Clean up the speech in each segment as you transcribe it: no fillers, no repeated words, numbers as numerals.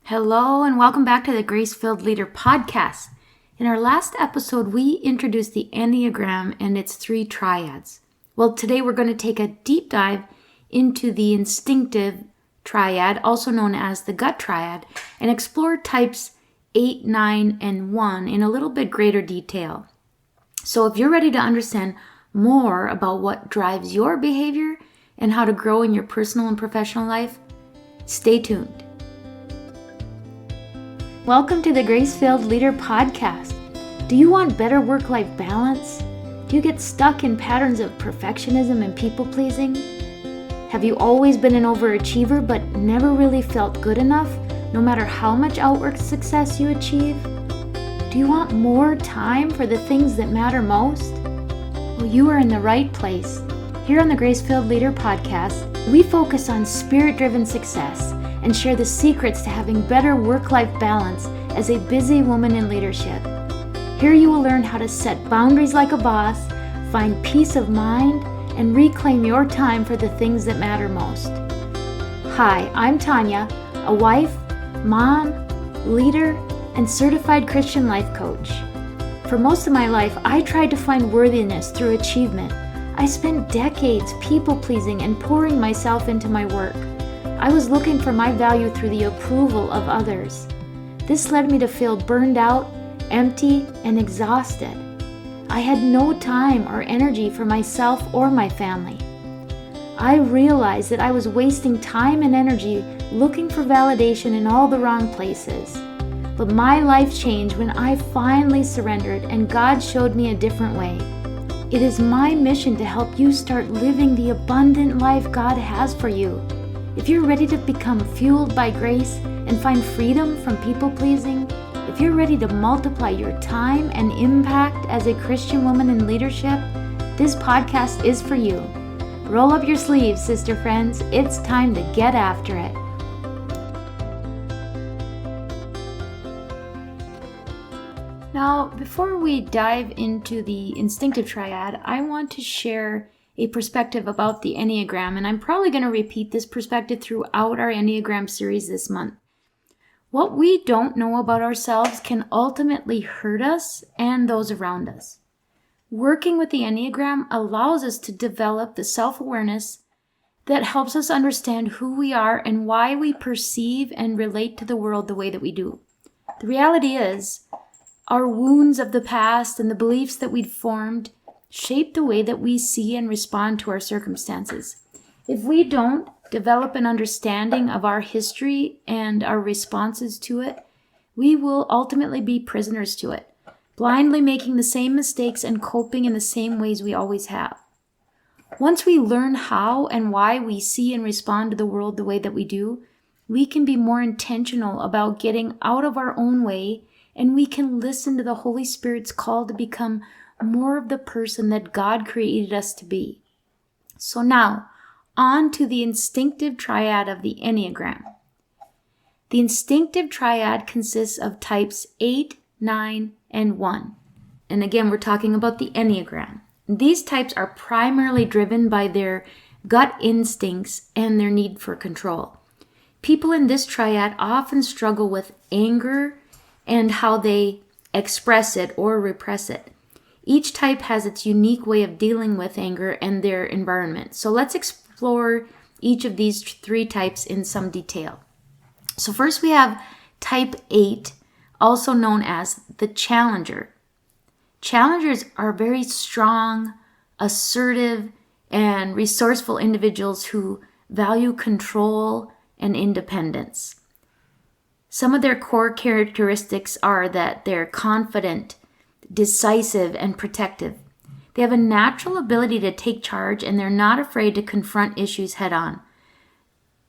Hello and welcome back to the Grace-Filled Leader podcast. In our last episode, we introduced the Enneagram and its 3 triads. Well, today we're going to take a deep dive into the Instinctive Triad, also known as the Gut Triad, and explore types 8, 9, and 1 in a little bit greater detail. So if you're ready to understand more about what drives your behavior and how to grow in your personal and professional life, stay tuned. Welcome to the Grace-Filled Leader podcast. Do you want better work-life balance? Do you get stuck in patterns of perfectionism and people-pleasing? Have you always been an overachiever but never really felt good enough, no matter how much outward success you achieve? Do you want more time for the things that matter most? Well, you are in the right place. Here on the Grace-Filled Leader podcast, we focus on spirit-driven success and share the secrets to having better work-life balance as a busy woman in leadership. Here you will learn how to set boundaries like a boss, find peace of mind, and reclaim your time for the things that matter most. Hi, I'm Tanya, a wife, mom, leader, and certified Christian life coach. For most of my life, I tried to find worthiness through achievement. I spent decades people-pleasing and pouring myself into my work. I was looking for my value through the approval of others. This led me to feel burned out, empty, and exhausted. I had no time or energy for myself or my family. I realized that I was wasting time and energy looking for validation in all the wrong places. But my life changed when I finally surrendered and God showed me a different way. It is my mission to help you start living the abundant life God has for you. If you're ready to become fueled by grace and find freedom from people-pleasing, if you're ready to multiply your time and impact as a Christian woman in leadership, this podcast is for you. Roll up your sleeves, sister friends. It's time to get after it. Now, before we dive into the Instinctive Triad, I want to share a perspective about the Enneagram, and I'm probably going to repeat this perspective throughout our Enneagram series this month. What we don't know about ourselves can ultimately hurt us and those around us. Working with the Enneagram allows us to develop the self-awareness that helps us understand who we are and why we perceive and relate to the world the way that we do. The reality is, our wounds of the past and the beliefs that we'd formed shape the way that we see and respond to our circumstances. If we don't develop an understanding of our history and our responses to it, we will ultimately be prisoners to it, blindly making the same mistakes and coping in the same ways we always have. Once we learn how and why we see and respond to the world the way that we do, we can be more intentional about getting out of our own way, and we can listen to the Holy Spirit's call to become more of the person that God created us to be. So now, on to the Instinctive Triad of the Enneagram. The Instinctive Triad consists of types 8, 9, and 1. And again, we're talking about the Enneagram. These types are primarily driven by their gut instincts and their need for control. People in this triad often struggle with anger and how they express it or repress it. Each type has its unique way of dealing with anger and their environment. So let's explore each of these 3 types in some detail. So first we have type 8, also known as the Challenger. Challengers are very strong, assertive, and resourceful individuals who value control and independence. Some of their core characteristics are that they're confident, decisive, and protective. They have a natural ability to take charge, and they're not afraid to confront issues head on.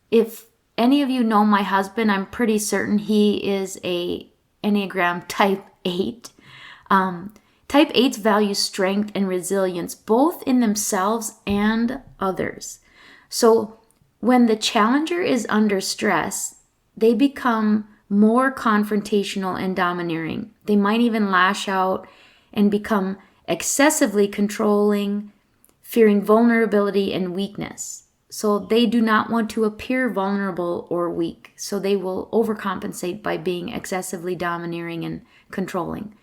If any of you know my husband, I'm pretty certain he is a Enneagram type 8. Type 8s value strength and resilience, both in themselves and others. So when the Challenger is under stress, they become more confrontational and domineering. They might even lash out and become excessively controlling, fearing vulnerability and weakness. So they do not want to appear vulnerable or weak. So they will overcompensate by being excessively domineering and controlling.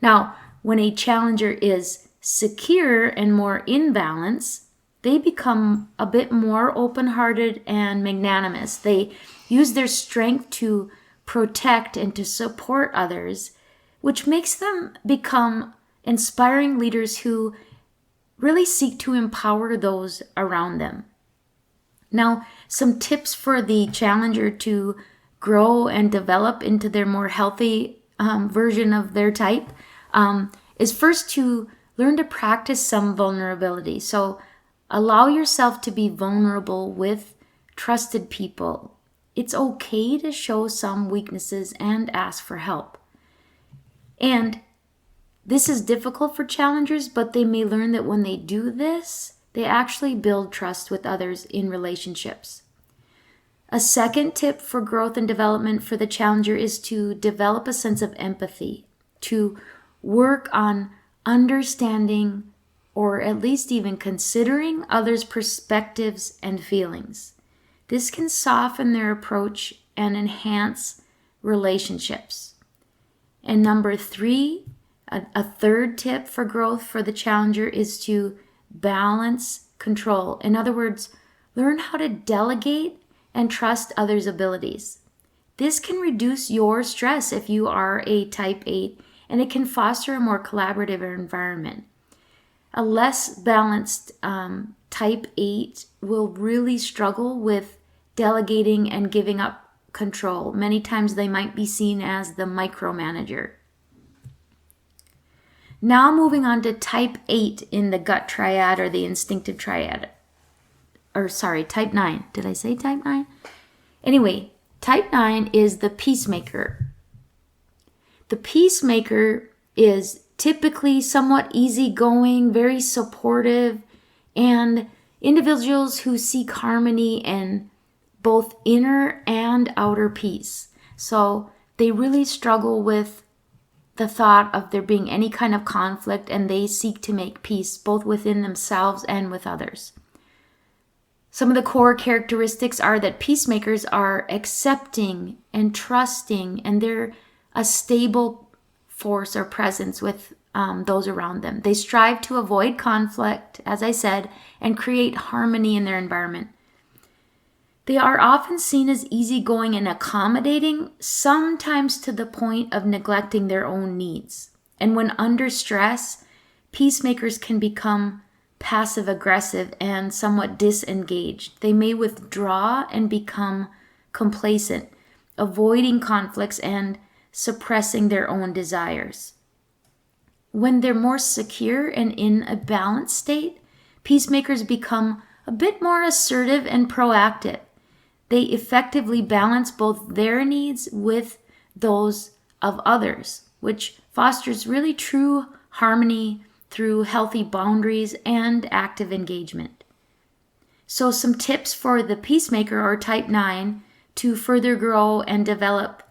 Now, when a challenger is secure and more in balance, they become a bit more open-hearted and magnanimous. They use their strength to protect and to support others, which makes them become inspiring leaders who really seek to empower those around them. Now, some tips for the challenger to grow and develop into their more healthy version of their type is first to learn to practice some vulnerability. So allow yourself to be vulnerable with trusted people. It's okay to show some weaknesses and ask for help. And this is difficult for challengers, but they may learn that when they do this, they actually build trust with others in relationships. A second tip for growth and development for the challenger is to develop a sense of empathy, to work on understanding or at least even considering others' perspectives and feelings. This can soften their approach and enhance relationships. And number 3, a third tip for growth for the challenger is to balance control. In other words, learn how to delegate and trust others' abilities. This can reduce your stress if you are a type 8, and it can foster a more collaborative environment. A less balanced type 8 will really struggle with delegating and giving up control. Many times they might be seen as the micromanager. Now moving on to type 8 in the gut triad or the instinctive triad. Type 9. Did I say type 9? Anyway, type 9 is the peacemaker. The peacemaker is typically somewhat easygoing, very supportive, and individuals who seek harmony in both inner and outer peace. So they really struggle with the thought of there being any kind of conflict, and they seek to make peace both within themselves and with others. Some of the core characteristics are that peacemakers are accepting and trusting, and they're a stable force or presence with those around them. They strive to avoid conflict, as I said, and create harmony in their environment. They are often seen as easygoing and accommodating, sometimes to the point of neglecting their own needs. And when under stress, peacemakers can become passive-aggressive and somewhat disengaged. They may withdraw and become complacent, avoiding conflicts and suppressing their own desires. When they're more secure and in a balanced state, peacemakers become a bit more assertive and proactive. They effectively balance both their needs with those of others, which fosters really true harmony through healthy boundaries and active engagement. So some tips for the peacemaker or type 9 to further grow and develop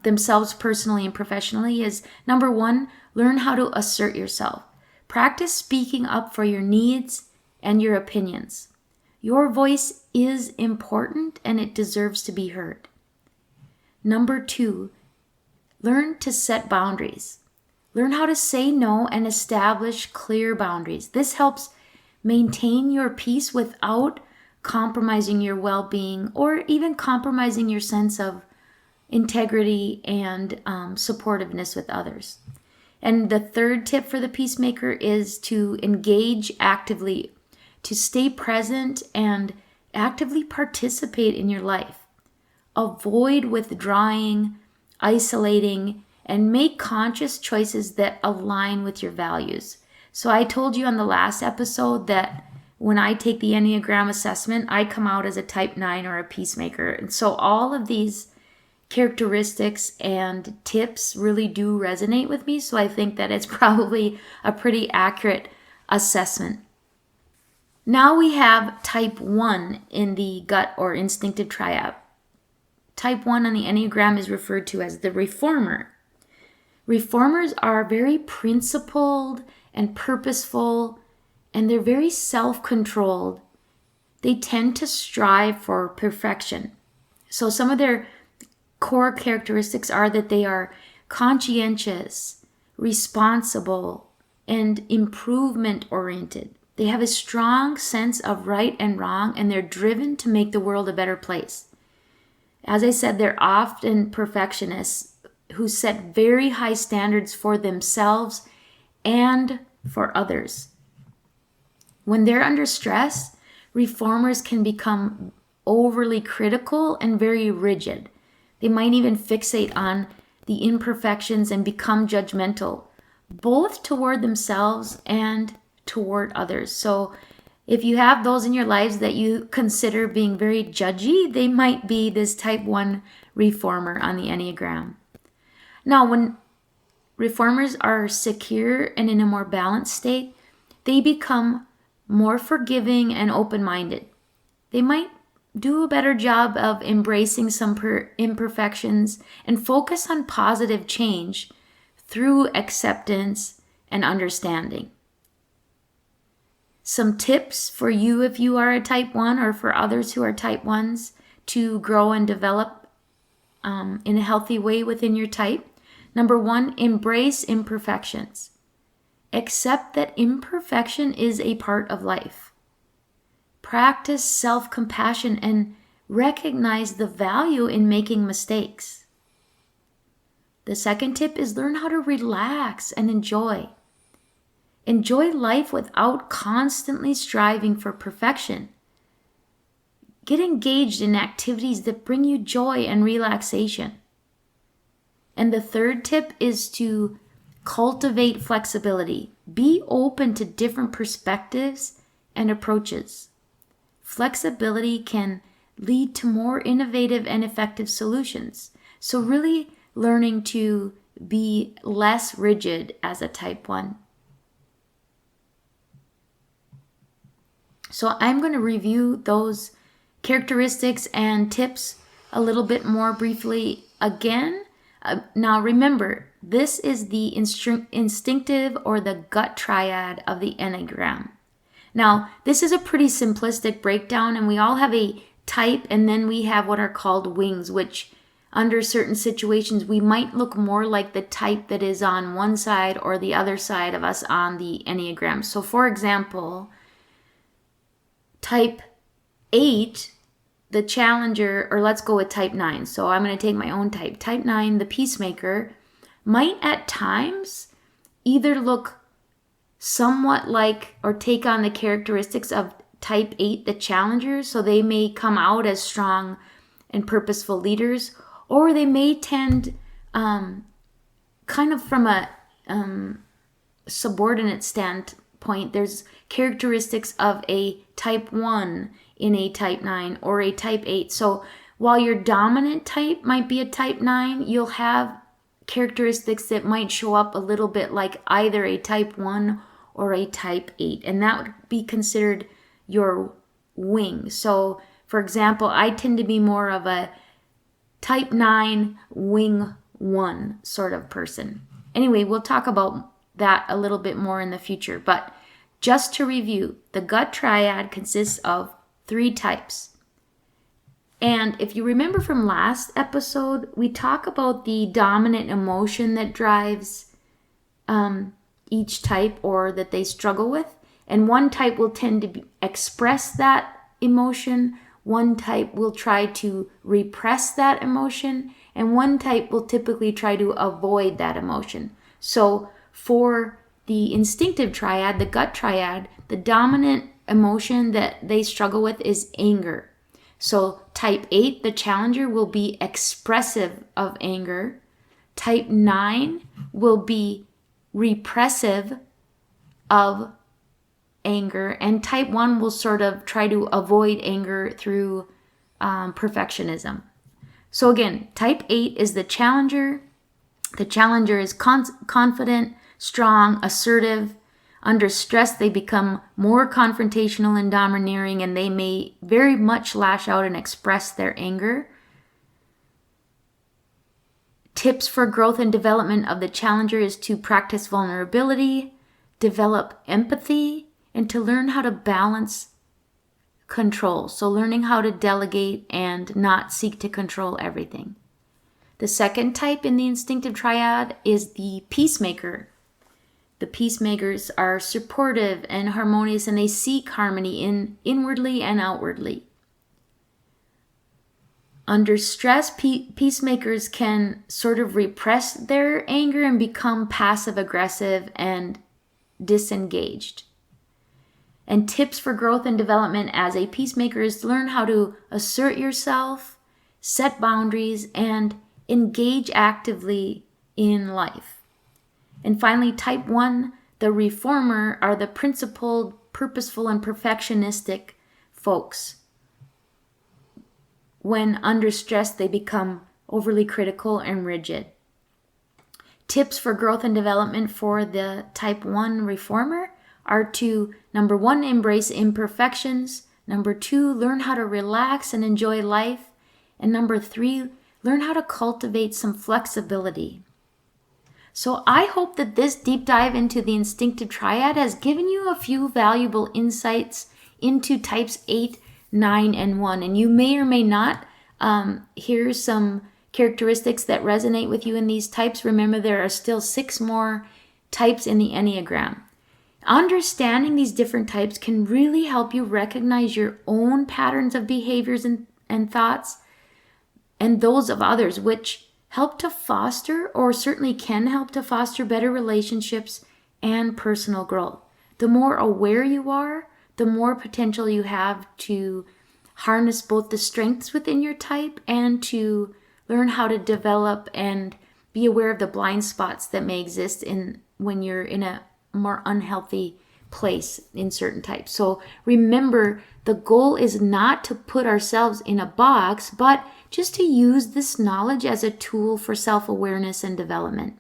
themselves personally and professionally is, number 1, learn how to assert yourself. Practice speaking up for your needs and your opinions. Your voice is important and it deserves to be heard. Number 2, learn to set boundaries. Learn how to say no and establish clear boundaries. This helps maintain your peace without compromising your well-being or even compromising your sense of integrity and supportiveness with others. And the third tip for the peacemaker is to engage actively, to stay present and actively participate in your life. Avoid withdrawing, isolating, and make conscious choices that align with your values. So I told you on the last episode that when I take the Enneagram assessment, I come out as a type 9 or a peacemaker. And so all of these characteristics and tips really do resonate with me. So I think that it's probably a pretty accurate assessment. Now we have type 1 in the gut or instinctive triad. Type 1 on the Enneagram is referred to as the reformer. Reformers are very principled and purposeful, and they're very self-controlled. they tend to strive for perfection. So some of their core characteristics are that they are conscientious, responsible, and improvement oriented. They have a strong sense of right and wrong, and they're driven to make the world a better place. As I said, they're often perfectionists who set very high standards for themselves and for others. When they're under stress, reformers can become overly critical and very rigid. They might even fixate on the imperfections and become judgmental, both toward themselves and toward others. So if you have those in your lives that you consider being very judgy, they might be this type 1 reformer on the Enneagram. Now, when reformers are secure and in a more balanced state, they become more forgiving and open-minded. They might do a better job of embracing some imperfections and focus on positive change through acceptance and understanding. Some tips for you if you are a type 1 or for others who are type 1s to grow and develop in a healthy way within your type. Number 1, embrace imperfections. Accept that imperfection is a part of life. Practice self-compassion and recognize the value in making mistakes. The second tip is learn how to relax and enjoy. Enjoy life without constantly striving for perfection. Get engaged in activities that bring you joy and relaxation. And the third tip is to cultivate flexibility. Be open to different perspectives and approaches. Flexibility can lead to more innovative and effective solutions. So really learning to be less rigid as a type 1. So I'm going to review those characteristics and tips a little bit more briefly again. Now remember, this is the instinctive or the gut triad of the Enneagram. Now, this is a pretty simplistic breakdown, and we all have a type, and then we have what are called wings, which under certain situations, we might look more like the type that is on one side or the other side of us on the Enneagram. So for example, type 8, the challenger, or let's go with type 9. So I'm going to take my own type. Type 9, the peacemaker, might at times either look somewhat like or take on the characteristics of type 8, the challenger. So they may come out as strong and purposeful leaders, or they may tend kind of from a subordinate standpoint. There's characteristics of a type 1 in a type 9 or a type 8. So while your dominant type might be a type 9, you'll have characteristics that might show up a little bit like either a type 1 or a type 8. And that would be considered your wing. So for example, I tend to be more of a type 9 wing 1 sort of person. Anyway, we'll talk about that a little bit more in the future. But just to review, the gut triad consists of 3 types. And if you remember from last episode, we talk about the dominant emotion that drives each type or that they struggle with. And one type will tend to express that emotion. One type will try to repress that emotion. And one type will typically try to avoid that emotion. So for the instinctive triad, the gut triad, the dominant emotion that they struggle with is anger. So type 8, the challenger, will be expressive of anger. Type 9 will be repressive of anger. And type 1 will sort of try to avoid anger through perfectionism. So again, type 8 is the challenger. The challenger is confident, strong, assertive. Under stress, they become more confrontational and domineering, and they may very much lash out and express their anger. Tips for growth and development of the challenger is to practice vulnerability, develop empathy, and to learn how to balance control. So learning how to delegate and not seek to control everything. The second type in the Instinctive Triad is the Peacemaker. The Peacemakers are supportive and harmonious, and they seek harmony inwardly and outwardly. Under stress, peacemakers can sort of repress their anger and become passive-aggressive and disengaged. And tips for growth and development as a peacemaker is to learn how to assert yourself, set boundaries, and engage actively in life. And finally, type 1, the reformer, are the principled, purposeful, and perfectionistic folks. When under stress, they become overly critical and rigid. Tips for growth and development for the type 1 reformer are to, number 1, embrace imperfections. Number 2, learn how to relax and enjoy life. And number 3, learn how to cultivate some flexibility. So I hope that this deep dive into the Instinctive Triad has given you a few valuable insights into types 8, 9, and 1. And you may or may not hear some characteristics that resonate with you in these types. Remember, there are still 6 more types in the Enneagram. Understanding these different types can really help you recognize your own patterns of behaviors and thoughts and those of others, which help to foster, or certainly can help to foster, better relationships and personal growth. The more aware you are, the more potential you have to harness both the strengths within your type and to learn how to develop and be aware of the blind spots that may exist when you're in a more unhealthy place in certain types. So remember, the goal is not to put ourselves in a box, but just to use this knowledge as a tool for self-awareness and development.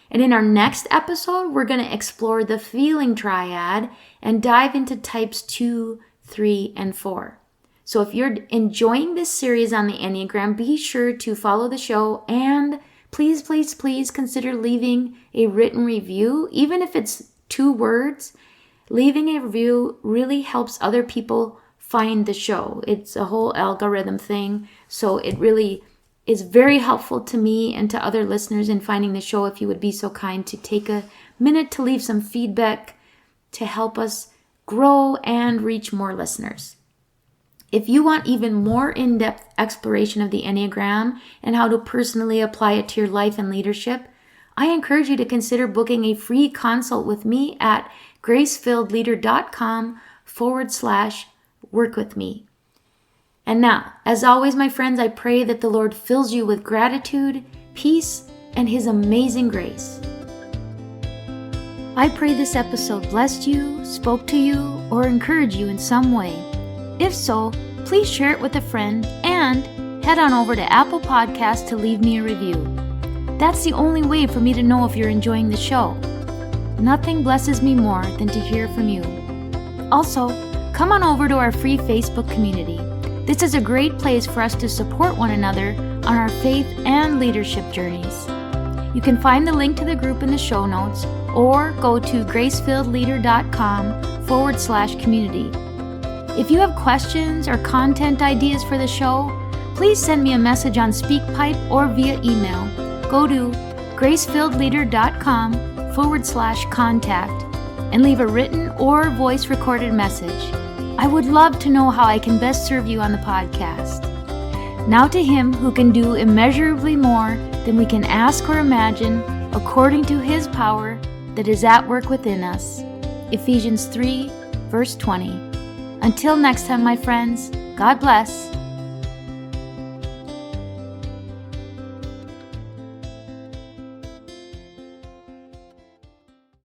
And in our next episode, we're going to explore the feeling triad and dive into types 2, 3, and 4. So if you're enjoying this series on the Enneagram, be sure to follow the show and please, please, please consider leaving a written review. Even if it's 2 words, leaving a review really helps other people find the show. It's a whole algorithm thing. So it really is very helpful to me and to other listeners in finding the show. If you would be so kind to take a minute to leave some feedback to help us grow and reach more listeners. If you want even more in-depth exploration of the Enneagram and how to personally apply it to your life and leadership, I encourage you to consider booking a free consult with me at gracefilledleader.com/work with me. And now, as always, my friends, I pray that the Lord fills you with gratitude, peace, and His amazing grace. I pray this episode blessed you, spoke to you, or encouraged you in some way. If so, please share it with a friend and head on over to Apple Podcasts to leave me a review. That's the only way for me to know if you're enjoying the show. Nothing blesses me more than to hear from you. Also, come on over to our free Facebook community. This is a great place for us to support one another on our faith and leadership journeys. You can find the link to the group in the show notes or go to gracefilledleader.com/community. If you have questions or content ideas for the show, please send me a message on SpeakPipe or via email. Go to gracefilledleader.com/contact and leave a written or voice recorded message. I would love to know how I can best serve you on the podcast. Now to Him who can do immeasurably more than we can ask or imagine, according to His power that is at work within us. Ephesians 3, verse 20. Until next time, my friends, God bless.